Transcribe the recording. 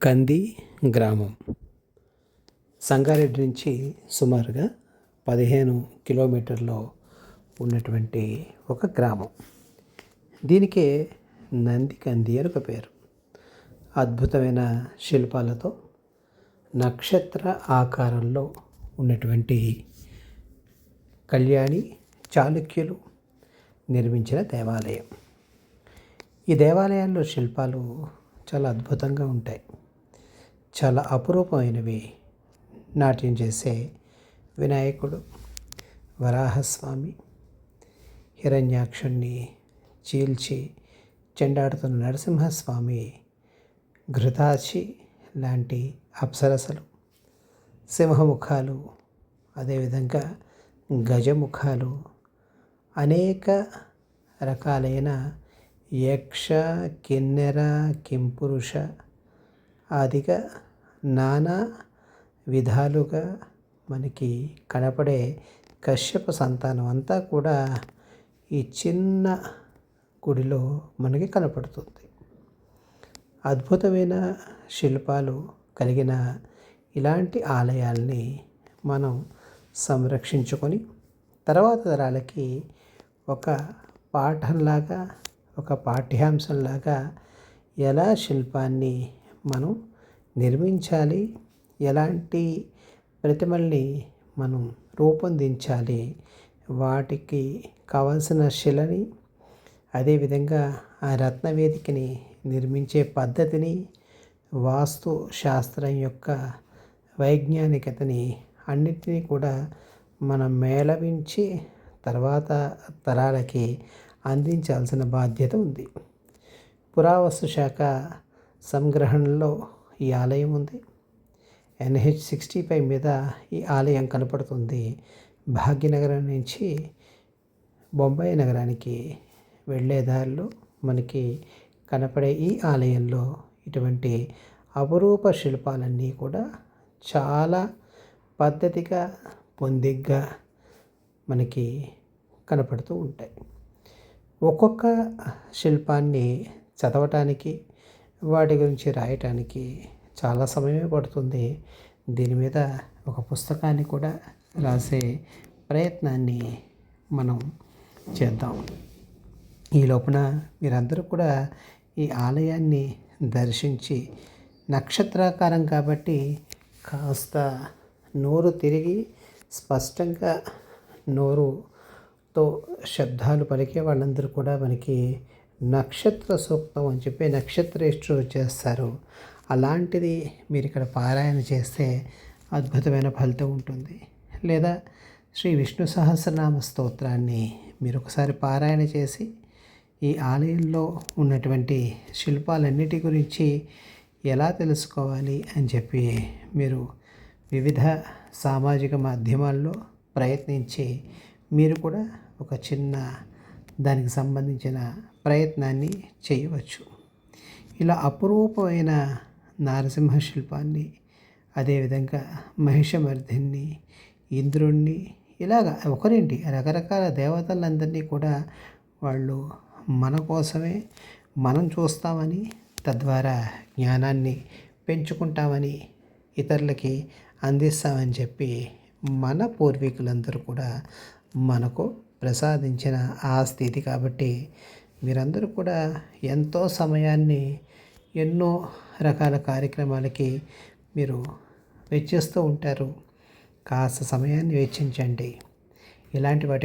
కంది గ్రామం సంగారెడ్డి నుంచి సుమారుగా 15 కిలోమీటర్లో ఉన్నటువంటి ఒక గ్రామం. దీనికే నంది కంది అని ఒక పేరు. అద్భుతమైన శిల్పాలతో నక్షత్ర ఆకారంలో ఉన్నటువంటి కళ్యాణి చాళుక్యులు నిర్మించిన దేవాలయం. ఈ దేవాలయాల్లో శిల్పాలు చాలా అద్భుతంగా ఉంటాయి. చాలా అపురూపమైనవి. నాట్యం చేసే వినాయకుడు, వరాహస్వామి, హిరణ్యాక్షుణ్ణి చీల్చి చెండాడుతున్న నరసింహస్వామి, ఘృతాచి లాంటి అప్సరసలు, సింహముఖాలు, అదేవిధంగా గజముఖాలు, అనేక రకాలైన యక్ష, కిన్నెర, కింపురుష ఆదిగా నానా విధాలుగా మనకి కనపడే కశ్యప సంతానం అంతా కూడా ఈ చిన్న గుడిలో మనకి కనపడుతుంది. అద్భుతమైన శిల్పాలు కలిగిన ఇలాంటి ఆలయాల్ని మనం సంరక్షించుకొని తర్వాత తరాలకి ఒక పాఠంలాగా, ఒక పాఠ్యాంశంలాగా ఎలా శిల్పాన్ని మనం నిర్మించాలి, ఎలాంటి ప్రతిమల్ని మనం రూపొందించాలి, వాటికి కావలసిన శిలని, అదేవిధంగా ఆ రత్నవేదికని నిర్మించే పద్ధతిని, వాస్తు శాస్త్రం యొక్క వైజ్ఞానికతని అన్నిటినీ కూడా మనం మేళవించి తర్వాత తరాలకి అందించాల్సిన బాధ్యత ఉంది. పురావస్తు శాఖ సంగ్రహణలో ఈ ఆలయం ఉంది. NH65 మీద ఈ ఆలయం కనపడుతుంది. భాగ్యనగరం నుంచి బొంబాయి నగరానికి వెళ్ళే దారిలో మనకి కనపడే ఈ ఆలయంలో ఇటువంటి అపురూప శిల్పాలన్నీ కూడా చాలా పద్ధతిగా, పొందిగ్గా మనకి కనపడుతూ ఉంటాయి. ఒక్కొక్క శిల్పాన్ని చదవటానికి, వాటి గురించి రాయటానికి చాలా సమయమే పడుతుంది. దీని మీద ఒక పుస్తకాన్ని కూడా రాసే ప్రయత్నాన్ని మనం చేద్దాం. ఈ లోపున మీరందరూ కూడా ఈ ఆలయాన్ని దర్శించి, నక్షత్రాకారం కాబట్టి కాస్త నోరు తిరిగి స్పష్టంగా నోరుతో శబ్దాలు పలికే వాళ్ళందరూ కూడా మనకి నక్షత్ర సూక్తం అని చెప్పి నక్షత్రేష్ఠులు చేస్తారు. అలాంటిది మీరు ఇక్కడ పారాయణ చేస్తే అద్భుతమైన ఫలితం ఉంటుంది. లేదా శ్రీ విష్ణు సహస్రనామ స్తోత్రాన్ని మీరు ఒకసారి పారాయణ చేసి ఈ ఆలయంలో ఉన్నటువంటి శిల్పాలన్నిటి గురించి ఎలా తెలుసుకోవాలి అని చెప్పి మీరు వివిధ సామాజిక మాధ్యమాల్లో ప్రయత్నించి మీరు కూడా ఒక చిన్న దానికి సంబంధించిన ప్రయత్నాన్ని చేయవచ్చు. ఇలా అపురూపమైన నారసింహ శిల్పాన్ని, అదేవిధంగా మహిషమర్దిని, ఇంద్రుణ్ణి, ఇలాగ ఒకరేంటి రకరకాల దేవతలందరినీ కూడా వాళ్ళు మన కోసమే మనం చూస్తామని, తద్వారా జ్ఞానాన్ని పెంచుకుంటామని, ఇతరులకి అందిస్తామని చెప్పి మన పూర్వీకులందరూ కూడా మనకు ప్రసాదించిన ఆ స్థితి. కాబట్టి మీరందరూ కూడా ఎంతో సమయాన్ని ఎన్నో రకాల కార్యక్రమాలకి మీరు వెచ్చిస్తూ ఉంటారు. కాస్త సమయాన్ని వెచ్చించండి. ఇలాంటి వాటి